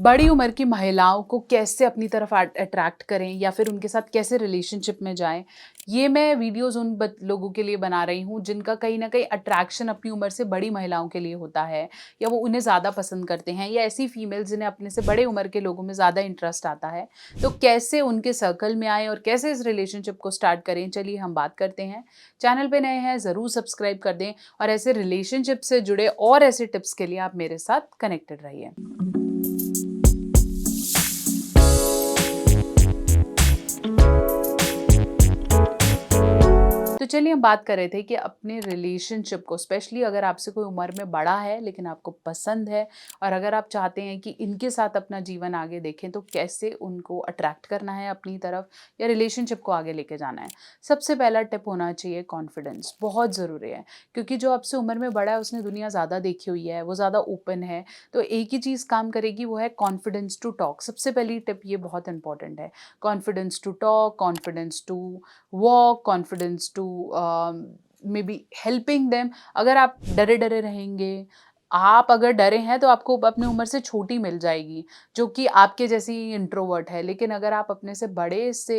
बड़ी उम्र की महिलाओं को कैसे अपनी तरफ अट्रैक्ट करें या फिर उनके साथ कैसे रिलेशनशिप में जाएं, ये मैं वीडियोस उन लोगों के लिए बना रही हूँ जिनका कहीं ना कहीं अट्रैक्शन अपनी उम्र से बड़ी महिलाओं के लिए होता है, या वो उन्हें ज़्यादा पसंद करते हैं, या ऐसी फीमेल्स जिन्हें अपने से बड़े उम्र के लोगों में ज़्यादा इंटरेस्ट आता है। तो कैसे उनके सर्कल में आए और कैसे इस रिलेशनशिप को स्टार्ट करें, चलिए हम बात करते हैं। चैनल पे नए हैं ज़रूर सब्सक्राइब कर दें, और ऐसे रिलेशनशिप से जुड़े और ऐसे टिप्स के लिए आप मेरे साथ कनेक्टेड रहिए। तो चलिए हम बात कर रहे थे कि अपने रिलेशनशिप को, स्पेशली अगर आपसे कोई उम्र में बड़ा है लेकिन आपको पसंद है, और अगर आप चाहते हैं कि इनके साथ अपना जीवन आगे देखें, तो कैसे उनको अट्रैक्ट करना है अपनी तरफ या रिलेशनशिप को आगे लेके जाना है। सबसे पहला टिप होना चाहिए कॉन्फिडेंस, बहुत ज़रूरी है। क्योंकि जो आपसे उम्र में बड़ा है उसने दुनिया ज़्यादा देखी हुई है, वो ज़्यादा ओपन है। तो एक ही चीज़ काम करेगी, वो है कॉन्फिडेंस टू टॉक। सबसे पहली टिप ये बहुत इंपॉर्टेंट है। Confidence to talk, confidence to walk, confidence to may be helping them. अगर आप डरे डरे रहेंगे, आप अगर डरे हैं तो आपको अपनी उम्र से छोटी मिल जाएगी जो कि आपके जैसी इंट्रोवर्ट है। लेकिन अगर आप अपने से बड़े से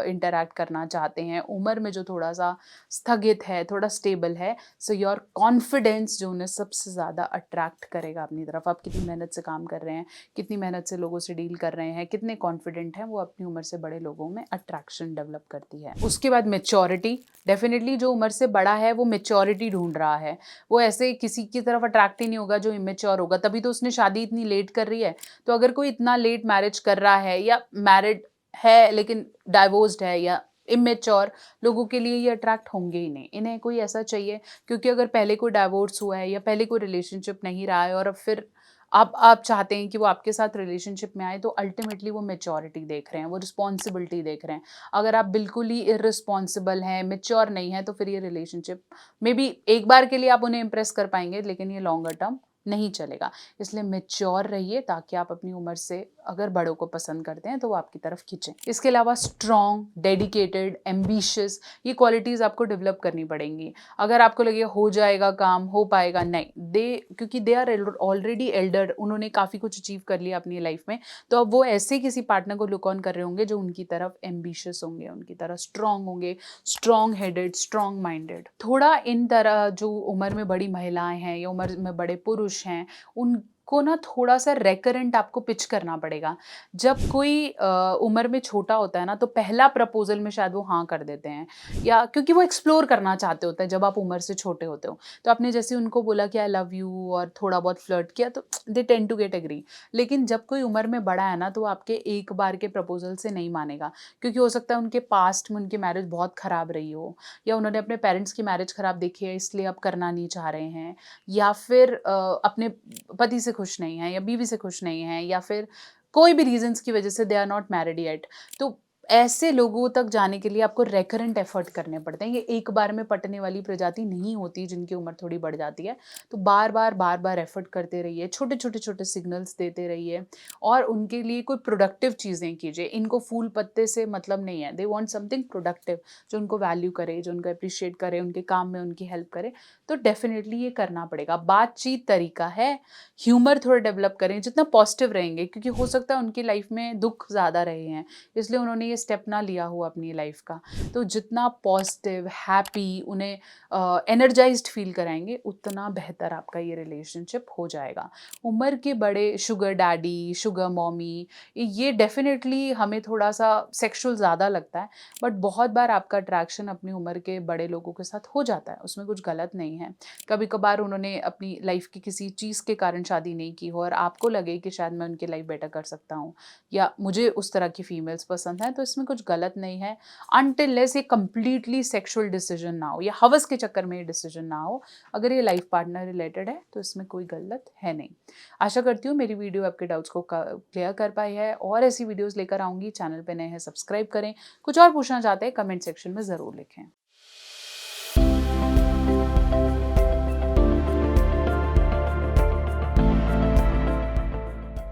इंटरैक्ट करना चाहते हैं, उम्र में जो थोड़ा सा स्थगित है, थोड़ा स्टेबल है, सो योर कॉन्फिडेंस जो उन्हें सबसे ज़्यादा अट्रैक्ट करेगा अपनी तरफ। आप कितनी मेहनत से काम कर रहे हैं, कितनी मेहनत से लोगों से डील कर रहे हैं, कितने कॉन्फिडेंट हैं, वो अपनी उम्र से बड़े लोगों में अट्रैक्शन डेवलप करती है। उसके बाद मेच्योरिटी। डेफिनेटली जो उम्र से बड़ा है वो मेच्योरिटी ढूंढ रहा है। वो ऐसे किसी की तरफ अट्रैक्ट ही नहीं होगा जो इमेच्योर होगा, तभी तो उसने शादी इतनी लेट कर रही है। तो अगर कोई इतना लेट मैरिज कर रहा है, या मैरिड है लेकिन डाइवोर्स्ड है, या इमेच्योर, लोगों के लिए ये अट्रैक्ट होंगे ही नहीं। इन्हें कोई ऐसा चाहिए, क्योंकि अगर पहले कोई डाइवोर्स हुआ है या पहले कोई रिलेशनशिप नहीं रहा है और अब फिर आप चाहते हैं कि वो आपके साथ रिलेशनशिप में आए, तो अल्टीमेटली वो मेच्योरिटी देख रहे हैं, वो रिस्पॉन्सिबिलिटी देख रहे हैं। अगर आप बिल्कुल ही इररिस्पॉन्सिबल हैं, मेच्योर नहीं है, तो फिर ये रिलेशनशिप मे बी एक बार के लिए आप उन्हें इम्प्रेस कर पाएंगे, लेकिन ये लॉन्गर टर्म नहीं चलेगा। इसलिए मेच्योर रहिए, ताकि आप अपनी उम्र से अगर बड़ों को पसंद करते हैं तो वो आपकी तरफ खींचें। इसके अलावा स्ट्रॉन्ग, डेडिकेटेड, एम्बिशियस, ये क्वालिटीज़ आपको डेवलप करनी पड़ेंगी। अगर आपको लगे हो जाएगा काम, हो पाएगा, नहीं, क्योंकि दे आर ऑलरेडी एल्डर, उन्होंने काफ़ी कुछ अचीव कर लिया अपनी लाइफ में। तो अब वो ऐसे किसी पार्टनर को लुक ऑन कर रहे होंगे जो उनकी तरफ एम्बिशियस होंगे, उनकी तरह स्ट्रॉन्ग होंगे, स्ट्रॉन्ग हेडेड, स्ट्रॉन्ग माइंडेड। थोड़ा इन तरह जो उम्र में बड़ी महिलाएं हैं या उम्र में बड़े पुरुष हैं, उनको ना थोड़ा सा रेकरेंट आपको पिच करना पड़ेगा। जब कोई उम्र में छोटा होता है ना, तो पहला प्रपोजल में शायद वो हाँ कर देते हैं, या क्योंकि वो एक्सप्लोर करना चाहते होते हैं। जब आप उम्र से छोटे होते हो, तो आपने जैसे उनको बोला कि आई लव यू और थोड़ा बहुत फ्लर्ट किया, तो they tend to get agree. लेकिन जब कोई उम्र में बड़ा है ना, तो वो आपके एक बार के प्रपोजल से नहीं मानेगा, क्योंकि हो सकता है उनके पास्ट में उनकी मैरिज बहुत खराब रही हो, या उन्होंने अपने पेरेंट्स की मैरिज खराब देखी है इसलिए अब करना नहीं चाह रहे हैं, या फिर अपने पति से खुश नहीं है, या बीवी से खुश नहीं है, या फिर कोई भी रीजंस की वजह से they are not married yet. तो ऐसे लोगों तक जाने के लिए आपको रेकरेंट एफर्ट करने पड़ते हैं। ये एक बार में पटने वाली प्रजाति नहीं होती जिनकी उम्र थोड़ी बढ़ जाती है। तो बार बार एफर्ट करते रहिए, छोटे सिग्नल्स देते रहिए, और उनके लिए कोई प्रोडक्टिव चीज़ें कीजिए। इनको फूल पत्ते से मतलब नहीं है, दे वांट समथिंग प्रोडक्टिव, जो उनको वैल्यू करे, जो उनको अप्रिशिएट करे, उनके काम में उनकी हेल्प करे। तो डेफिनेटली ये करना पड़ेगा। बातचीत तरीका है, ह्यूमर थोड़ा डेवलप करें, जितना पॉजिटिव रहेंगे, क्योंकि हो सकता है उनकी लाइफ में दुख ज़्यादा रहे हैं, इसलिए उन्होंने ये स्टेप ना लिया हो अपनी लाइफ का। तो जितना पॉजिटिव, हैप्पी, उन्हें एनर्जाइज्ड फील कराएंगे, उतना बेहतर आपका ये रिलेशनशिप हो जाएगा। उम्र के बड़े शुगर डैडी, शुगर मॉमी, ये डेफिनेटली हमें थोड़ा सा सेक्सुअल ज़्यादा लगता है, बट बहुत बार आपका अट्रैक्शन अपनी उम्र के बड़े लोगों के साथ हो जाता है, उसमें कुछ गलत नहीं है। कभी कभार उन्होंने अपनी लाइफ की किसी चीज़ के कारण शादी नहीं की हो, और आपको लगे कि शायद मैं उनकी लाइफ बेटर कर सकता हूँ, या मुझे उस तरह की फीमेल्स पसंद हैं, तो इसमें कुछ गलत नहीं है, अनटिल लेस ये कंप्लीटली सेक्सुअल डिसीजन ना हो, या हवस के चक्कर में ये डिसीजन ना हो। अगर ये लाइफ पार्टनर रिलेटेड है तो इसमें कोई गलत है नहीं। आशा करती हूँ मेरी वीडियो आपके डाउट्स को क्लियर कर पाई है, और ऐसी वीडियोस लेकर आऊँगी। चैनल पे नए हैं, सब्सक्राइब करें। कुछ और पूछना चाहते हैं, कमेंट सेक्शन में ज़रूर लिखें।